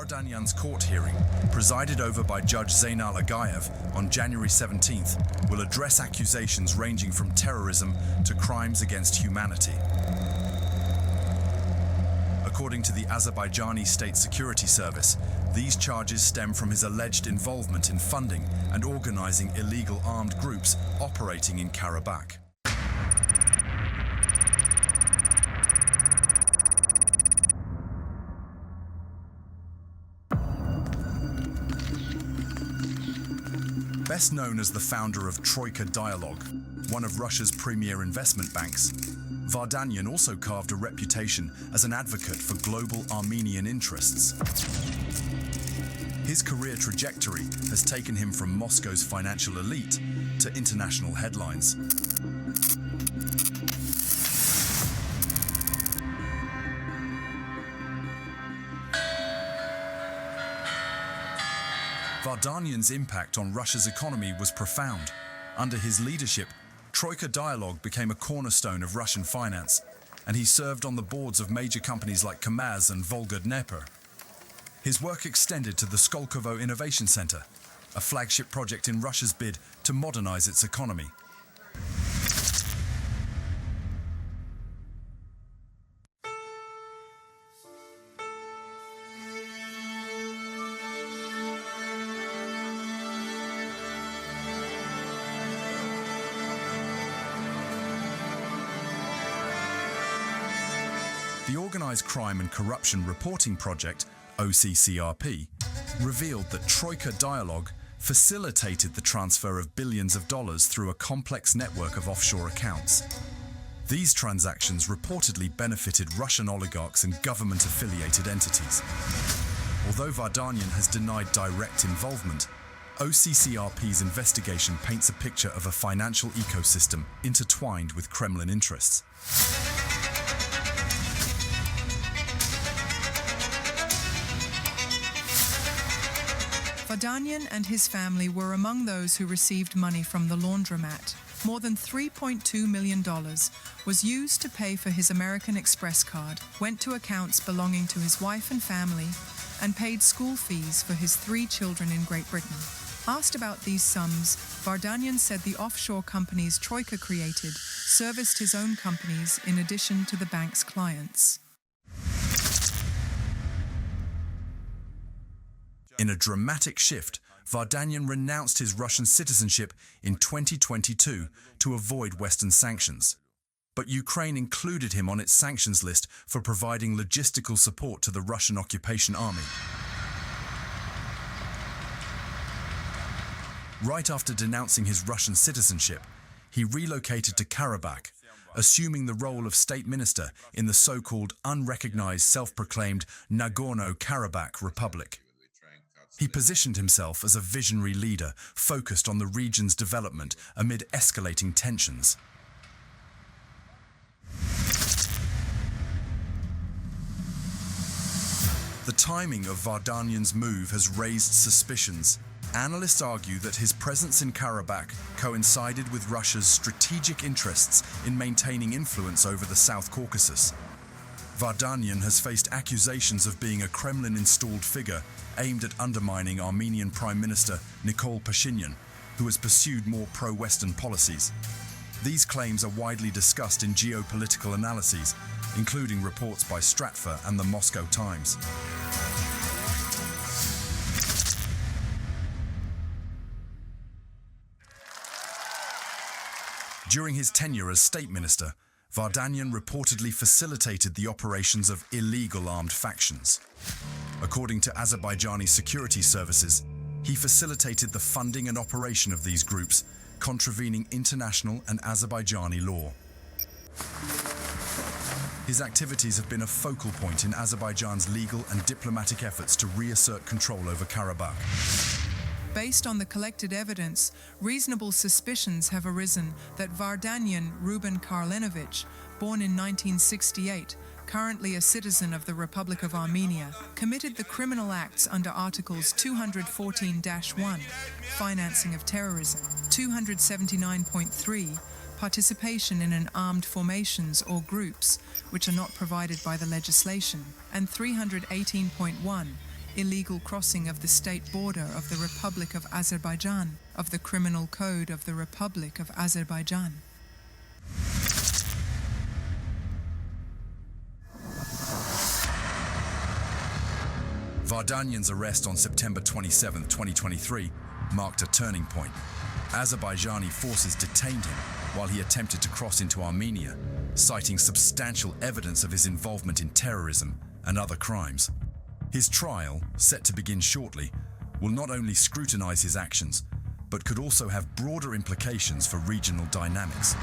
Vardanyan's court hearing, presided over by Judge Zainal Agayev on January 17th, will address accusations ranging from terrorism to crimes against humanity. According to the Azerbaijani State Security Service, these charges stem from his alleged involvement in funding and organizing illegal armed groups operating in Karabakh. Best known as the founder of Troika Dialogue, one of Russia's premier investment banks, Vardanyan also carved a reputation as an advocate for global Armenian interests. His career trajectory has taken him from Moscow's financial elite to international headlines. Vardanyan's impact on Russia's economy was profound. Under his leadership, Troika Dialogue became a cornerstone of Russian finance, and he served on the boards of major companies like Kamaz and Volga-Dnepr. His work extended to the Skolkovo Innovation Center, a flagship project in Russia's bid to modernize its economy. The Organized Crime and Corruption Reporting Project, OCCRP, revealed that Troika Dialogue facilitated the transfer of billions of dollars through a complex network of offshore accounts. These transactions reportedly benefited Russian oligarchs and government-affiliated entities. Although Vardanyan has denied direct involvement, OCCRP's investigation paints a picture of a financial ecosystem intertwined with Kremlin interests. Vardanyan and his family were among those who received money from the laundromat. More than $3.2 million was used to pay for his American Express card, went to accounts belonging to his wife and family, and paid school fees for his 3 children in Great Britain. Asked about these sums, Vardanyan said the offshore companies Troika created serviced his own companies in addition to the bank's clients. In a dramatic shift, Vardanyan renounced his Russian citizenship in 2022 to avoid Western sanctions. But Ukraine included him on its sanctions list for providing logistical support to the Russian occupation army. Right after denouncing his Russian citizenship, he relocated to Karabakh, assuming the role of state minister in the so-called unrecognized self-proclaimed Nagorno-Karabakh Republic. He positioned himself as a visionary leader focused on the region's development amid escalating tensions. The timing of Vardanyan's move has raised suspicions. Analysts argue that his presence in Karabakh coincided with Russia's strategic interests in maintaining influence over the South Caucasus. Vardanyan has faced accusations of being a Kremlin-installed figure aimed at undermining Armenian Prime Minister Nikol Pashinyan, who has pursued more pro-Western policies. These claims are widely discussed in geopolitical analyses, including reports by Stratfor and the Moscow Times. During his tenure as state minister, Vardanyan reportedly facilitated the operations of illegal armed factions. According to Azerbaijani security services, he facilitated the funding and operation of these groups, contravening international and Azerbaijani law. His activities have been a focal point in Azerbaijan's legal and diplomatic efforts to reassert control over Karabakh. Based on the collected evidence, reasonable suspicions have arisen that Vardanyan Ruben Vardanyan, born in 1968, currently a citizen of the Republic of Armenia, committed the criminal acts under Articles 214-1, financing of terrorism, 279.3, participation in an armed formations or groups, which are not provided by the legislation, and 318.1, illegal crossing of the state border of the Republic of Azerbaijan, of the Criminal Code of the Republic of Azerbaijan. Vardanyan's arrest on September 27, 2023, marked a turning point. Azerbaijani forces detained him while he attempted to cross into Armenia, citing substantial evidence of his involvement in terrorism and other crimes. His trial, set to begin shortly, will not only scrutinize his actions, but could also have broader implications for regional dynamics.